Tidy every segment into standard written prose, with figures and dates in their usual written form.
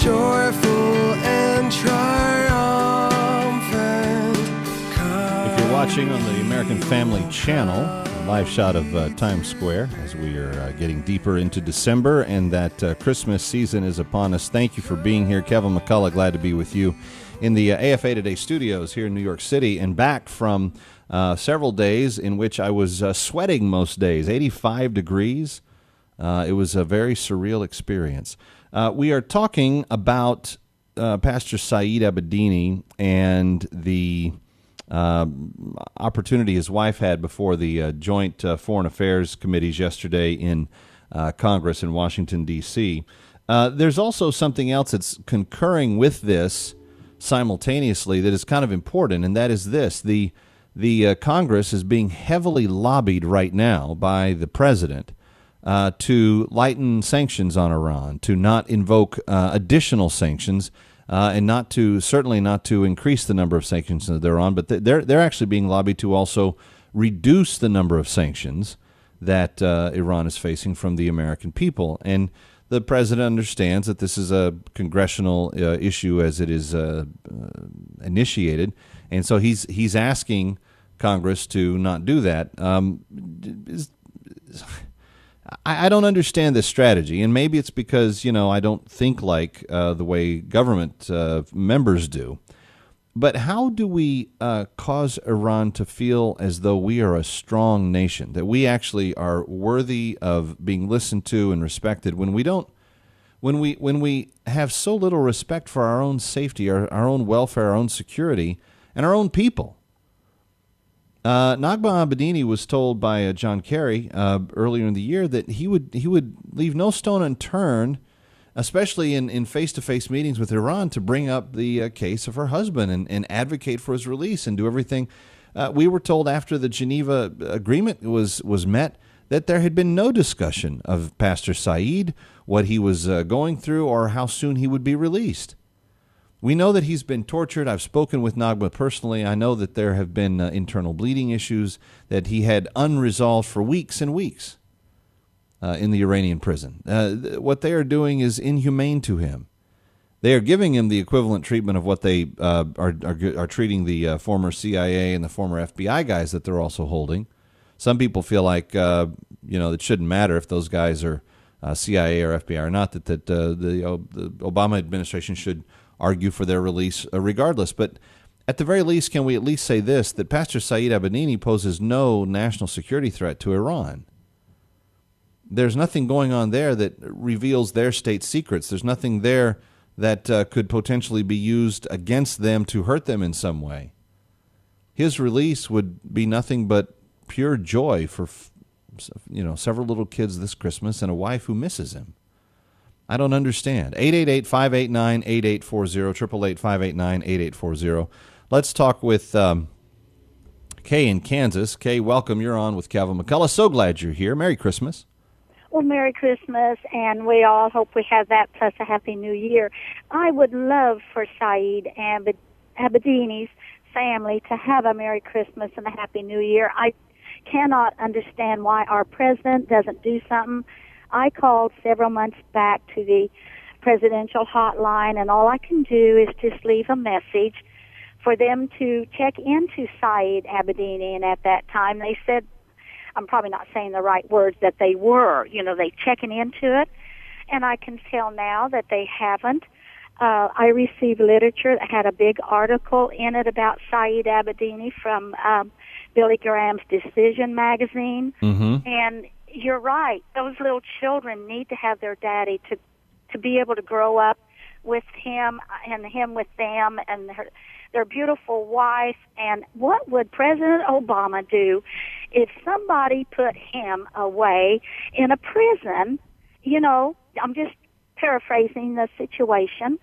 joyful and triumphant. If you're watching on the American Family Channel, a live shot of Times Square as we are getting deeper into December and that Christmas season is upon us. Thank you for being here. Kevin McCullough, glad to be with you in the AFA Today studios here in New York City, and back from several days in which I was sweating most days, 85 degrees. It was a very surreal experience. We are talking about Pastor Saeed Abedini and the opportunity his wife had before the joint Foreign Affairs committees yesterday in Congress in Washington, D.C. There's also something else that's concurring with this simultaneously that is kind of important, and that is this. The Congress is being heavily lobbied right now by the president to lighten sanctions on Iran, to not invoke additional sanctions, and certainly not to increase the number of sanctions that they're on, but they're actually being lobbied to also reduce the number of sanctions that Iran is facing from the American people. And the president understands that this is a congressional issue as it is initiated, and so he's asking Congress to not do that. I don't understand this strategy, and maybe it's because I don't think like the way government members do. But how do we cause Iran to feel as though we are a strong nation, that we actually are worthy of being listened to and respected when we don't? When we have so little respect for our own safety, our own welfare, our own security, and our own people. Nagba Abedini was told by John Kerry earlier in the year that he would leave no stone unturned, especially in face-to-face meetings with Iran, to bring up the case of her husband and advocate for his release and do everything. We were told after the Geneva Agreement was met that there had been no discussion of Pastor Saeed, what he was going through, or how soon he would be released. We know that he's been tortured. I've spoken with Nagba personally. I know that there have been internal bleeding issues that he had unresolved for weeks and weeks in the Iranian prison. What they are doing is inhumane to him. They are giving him the equivalent treatment of what they are treating the former CIA and the former FBI guys that they're also holding. Some people feel like it shouldn't matter if those guys are CIA or FBI or not. That the Obama administration should argue for their release regardless. But at the very least, can we at least say this, that Pastor Saeed Abedini poses no national security threat to Iran? There's nothing going on there that reveals their state secrets. There's nothing there that could potentially be used against them to hurt them in some way. His release would be nothing but pure joy for several little kids this Christmas and a wife who misses him. I don't understand. 888-589-8840, 888-589-8840. Let's talk with Kay in Kansas. Kay, welcome. You're on with Kevin McCullough. So glad you're here. Merry Christmas. Well, Merry Christmas, and we all hope we have that, plus a Happy New Year. I would love for Saeed and Abedini's family to have a Merry Christmas and a Happy New Year. I cannot understand why our president doesn't do something. I called several months back to the presidential hotline, and all I can do is just leave a message for them to check into Saeed Abedini. And at that time, they said, I'm probably not saying the right words, that they were, they checking into it. And I can tell now that they haven't. I received literature that had a big article in it about Saeed Abedini from Billy Graham's Decision magazine. Mm-hmm. And you're right. Those little children need to have their daddy to be able to grow up with him and him with them and their beautiful wife. And what would President Obama do if somebody put him away in a prison? I'm just paraphrasing the situation,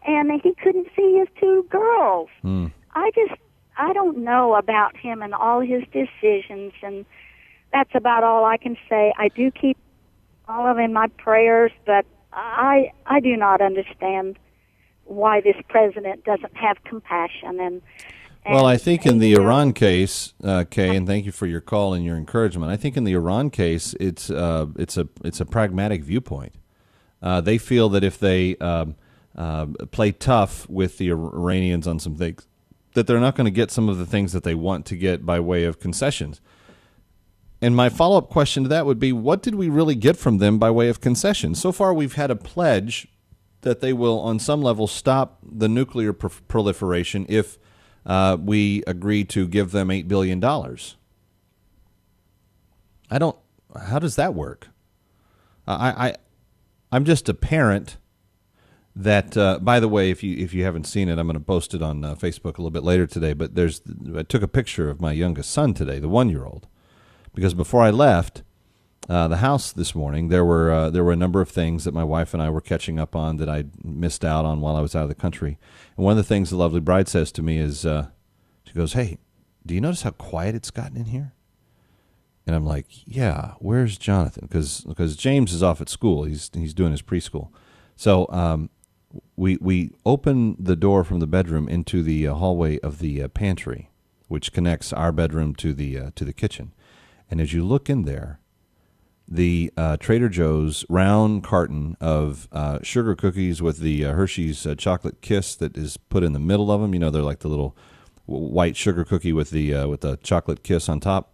and he couldn't see his two girls. I don't know about him and all his decisions, and that's about all I can say. I do keep all of them in my prayers, but I do not understand why this president doesn't have compassion. And well, I think in the Iran case, Kay, and thank you for your call and your encouragement. I think in the Iran case, it's a pragmatic viewpoint. They feel that if they play tough with the Iranians on some things, that they're not going to get some of the things that they want to get by way of concessions. And my follow-up question to that would be, what did we really get from them by way of concessions? So far, we've had a pledge that they will, on some level, stop the nuclear proliferation if we agree to give them $8 billion. How does that work? I'm just a parent that, by the way, if you haven't seen it, I'm going to post it on Facebook a little bit later today, but I took a picture of my youngest son today, the 1-year-old, because before I left the house this morning, there were a number of things that my wife and I were catching up on that I missed out on while I was out of the country. And one of the things the lovely bride says to me is, she goes, "Hey, do you notice how quiet it's gotten in here?" And I'm like, "Yeah, where's Jonathan?" Because James is off at school. He's doing his preschool. So we open the door from the bedroom into the hallway of the pantry, which connects our bedroom to the kitchen. And as you look in there, the Trader Joe's round carton of sugar cookies with the Hershey's chocolate kiss that is put in the middle of them. You know, they're like the little white sugar cookie with the chocolate kiss on top.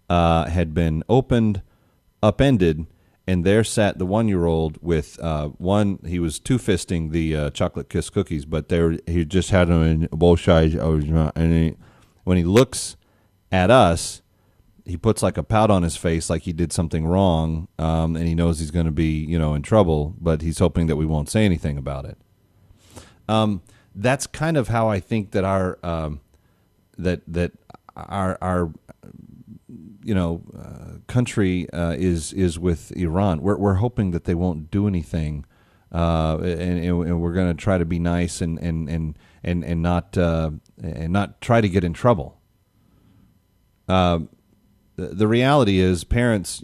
Had been opened, upended, and there sat the 1-year-old with one. He was two-fisting the chocolate kiss cookies, but he just had them in both sides. And when he looks at us, he puts like a pout on his face, like he did something wrong, and he knows he's going to be, in trouble. But he's hoping that we won't say anything about it. That's kind of how I think that our country is with Iran. We're hoping that they won't do anything, and we're going to try to be nice and not try to get in trouble. The reality is, parents,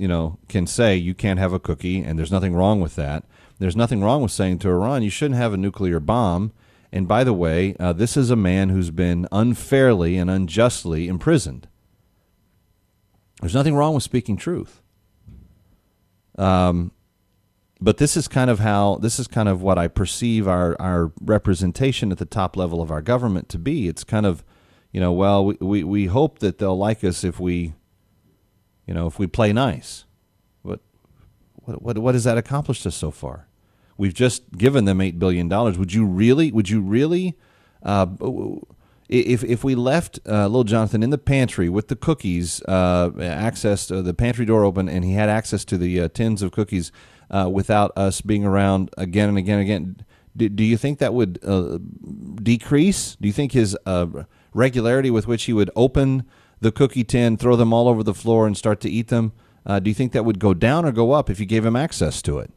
can say you can't have a cookie, and there's nothing wrong with that. There's nothing wrong with saying to Iran, you shouldn't have a nuclear bomb. And by the way, this is a man who's been unfairly and unjustly imprisoned. There's nothing wrong with speaking truth. But this is kind of what I perceive our representation at the top level of our government to be. It's kind of, we hope that they'll like us if we play nice. What has that accomplished us so far? We've just given them $8 billion. Would you really, if we left little Jonathan in the pantry with the cookies, access to the pantry door open, and he had access to the tins of cookies without us being around again and again and again, do you think that would decrease? Do you think his regularity with which he would open the cookie tin, throw them all over the floor, and start to eat them, do you think that would go down or go up if you gave him access to it?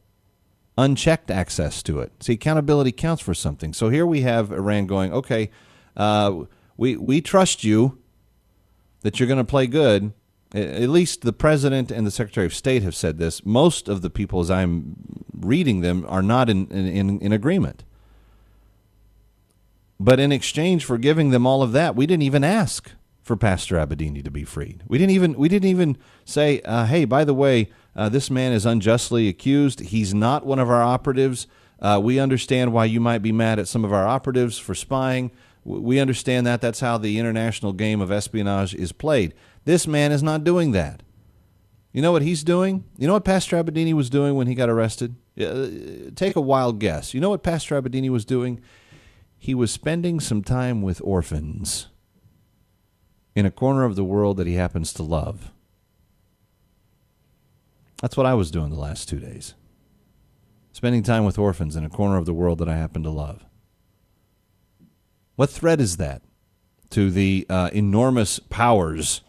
Unchecked access to it. See, accountability counts for something. So here we have Iran going, okay, we trust you that you're going to play good. At least the president and the secretary of state have said this. Most of the people, as I'm reading them, are not in agreement. But in exchange for giving them all of that, we didn't even ask for Pastor Abedini to be freed. We didn't even say, hey, by the way, this man is unjustly accused. He's not one of our operatives. We understand why you might be mad at some of our operatives for spying. We understand that. That's how the international game of espionage is played. This man is not doing that. You know what he's doing? You know what Pastor Abedini was doing when he got arrested? Take a wild guess. You know what Pastor Abedini was doing? He was spending some time with orphans in a corner of the world that he happens to love. That's what I was doing the last 2 days. Spending time with orphans in a corner of the world that I happen to love. What threat is that to the enormous powers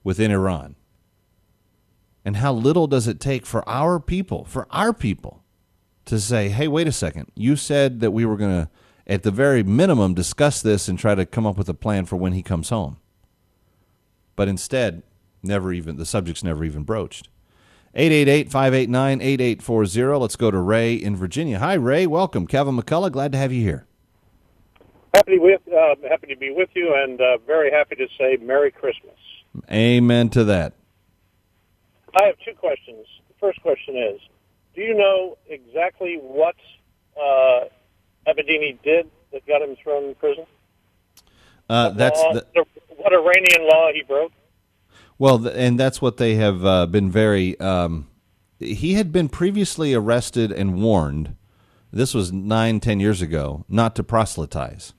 within Iran? And how little does it take for our people, to say, hey, wait a second, you said that we were going to, at the very minimum, discuss this and try to come up with a plan for when he comes home. But instead, the subject's never even broached. 888-589-8840. Let's go to Ray in Virginia. Hi, Ray. Welcome. Kevin McCullough, glad to have you here. Happy to be with you, and very happy to say Merry Christmas. Amen to that. I have two questions. The first question is, do you know exactly what Abedini did that got him thrown in prison? What Iranian law he broke? Well, and that's what they have been very. He had been previously arrested and warned. This was 9-10 years ago, not to proselytize.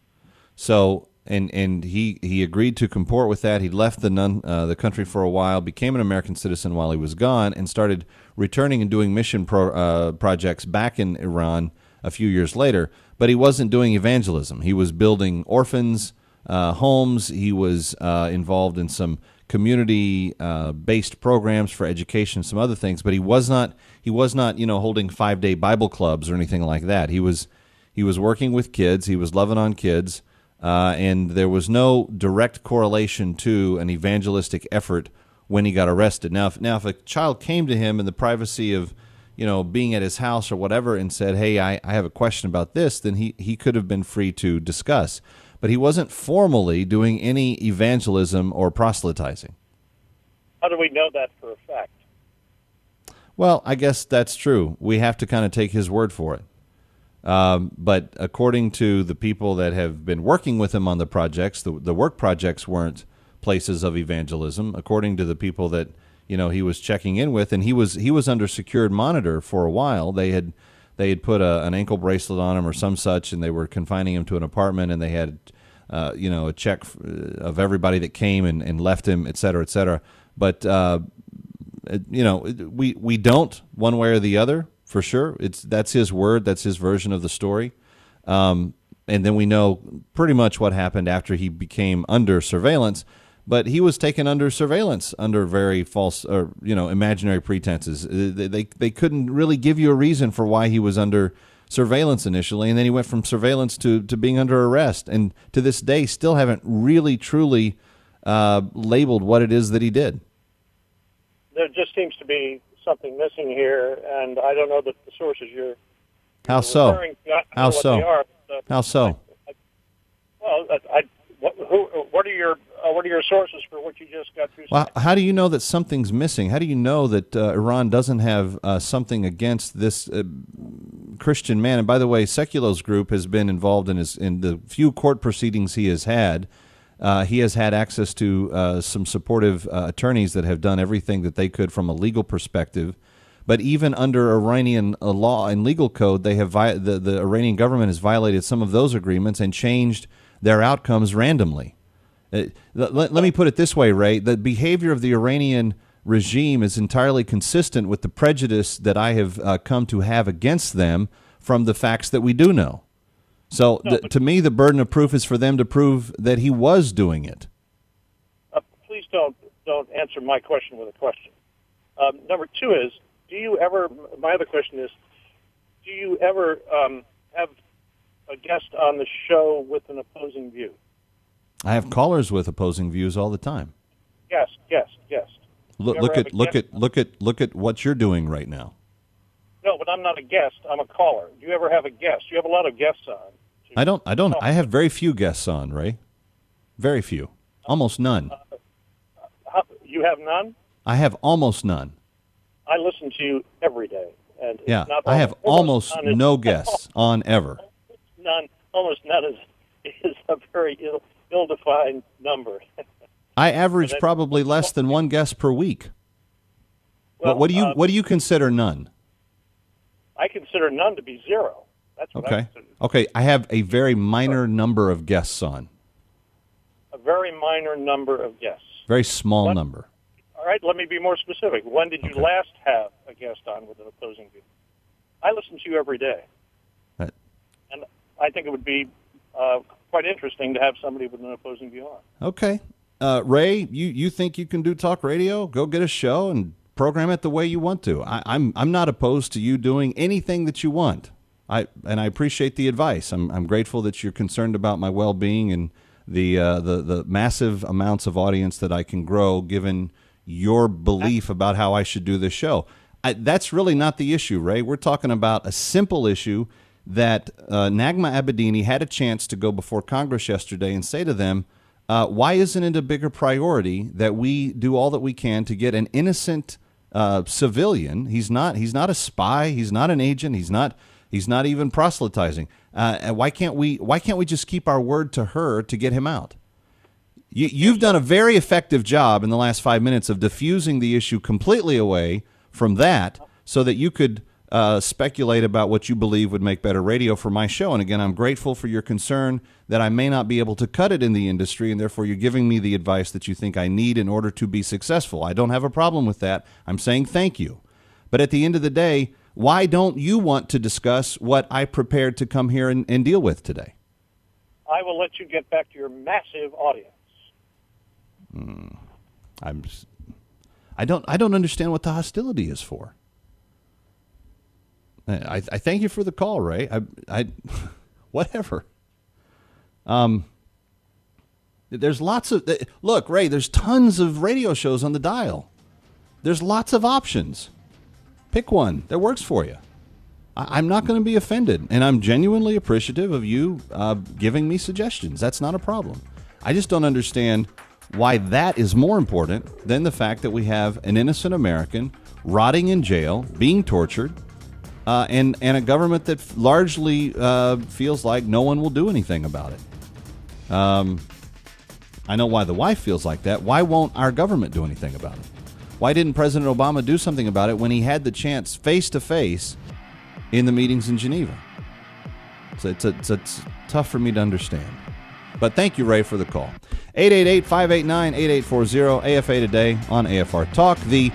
So, and he agreed to comport with that. He left the country for a while, became an American citizen while he was gone, and started returning and doing mission projects back in Iran a few years later. But he wasn't doing evangelism. He was building orphans' homes. He was involved in some community-based programs for education, some other things. But he was not, holding 5-day Bible clubs or anything like that. He was working with kids. He was loving on kids, and there was no direct correlation to an evangelistic effort when he got arrested. Now, if a child came to him in the privacy of, being at his house or whatever and said, "Hey, I have a question about this," then he could have been free to discuss. But he wasn't formally doing any evangelism or proselytizing. How do we know that for a fact? Well, I guess that's true. We have to kind of take his word for it. But according to the people that have been working with him on the projects, the work projects weren't places of evangelism. According to the people that he was checking in with, and he was under secured monitor for a while. They had put an ankle bracelet on him or some such, and they were confining him to an apartment, and they had a check of everybody that came and left him, et cetera, et cetera. But we don't one way or the other for sure. That's his word, that's his version of the story, and then we know pretty much what happened after he became under surveillance. But he was taken under surveillance under very false or imaginary pretenses. They couldn't really give you a reason for why he was under surveillance initially, and then he went from surveillance to being under arrest, and to this day still haven't really truly labeled what it is that he did. There just seems to be something missing here, and I don't know that the sources you're How so? referring to, How so? How so? What are your sources for what you just got through? Well, how do you know that something's missing? How do you know that Iran doesn't have something against this Christian man? And by the way, Sekulo's group has been involved in the few court proceedings he has had. He has had access to some supportive attorneys that have done everything that they could from a legal perspective. But even under Iranian law and legal code, they have the Iranian government has violated some of those agreements and changed their outcomes randomly. Let me put it this way, Ray. The behavior of the Iranian regime is entirely consistent with the prejudice that I have come to have against them from the facts that we do know. So to me, the burden of proof is for them to prove that he was doing it. Please don't answer my question with a question. Number two is, my other question is, do you ever have a guest on the show with an opposing view? I have callers with opposing views all the time. Yes. Look at what you're doing right now. No, but I'm not a guest. I'm a caller. Do you ever have a guest? You have a lot of guests on. I don't. I have very few guests on, Ray. Very few. Almost none. You have none? I have almost none. I listen to you every day. And yeah, I have almost no guests on ever. Almost none is a very ill-defined number. I average probably less than one guest per week. Well, what do you consider none? I consider none to be zero. That's what I consider. Okay, I have a very minor number of guests on. A very minor number of guests. Very small number. All right, let me be more specific. When did you last have a guest on with an opposing view? I listen to you every day. Right. And I think it would be quite interesting to have somebody with an opposing view on. Okay. Ray, you think you can do talk radio? Go get a show and program it the way you want to. I'm not opposed to you doing anything that you want. I appreciate the advice. I'm grateful that you're concerned about my well-being and the massive amounts of audience that I can grow given your belief about how I should do this show. That's really not the issue, Ray. We're talking about a simple issue that Nagma Abedini had a chance to go before Congress yesterday and say to them, why isn't it a bigger priority that we do all that we can to get an innocent civilian? He's not a spy. He's not an agent. He's not He's not even proselytizing. And why can't we just keep our word to her to get him out? You've done a very effective job in the last 5 minutes of diffusing the issue completely away from that so that you could speculate about what you believe would make better radio for my show. And again, I'm grateful for your concern that I may not be able to cut it in the industry, and therefore you're giving me the advice that you think I need in order to be successful. I don't have a problem with that. I'm saying thank you. But at the end of the day, why don't you want to discuss what I prepared to come here and deal with today? I will let you get back to your massive audience. I don't understand what the hostility is for. I thank you for the call, Ray. I whatever. There's lots of look, Ray. There's tons of radio shows on the dial. There's lots of options. Pick one that works for you. I'm not going to be offended, and I'm genuinely appreciative of you giving me suggestions. That's not a problem. I just don't understand why that is more important than the fact that we have an innocent American rotting in jail, being tortured, and a government that largely feels like no one will do anything about it. I know why the wife feels like that. Why won't our government do anything about it? Why didn't President Obama do something about it when he had the chance face-to-face in the meetings in Geneva? So it's tough for me to understand. But thank you, Ray, for the call. 888-589-8840, AFA Today on AFR Talk. The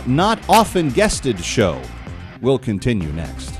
not often guested show will continue next.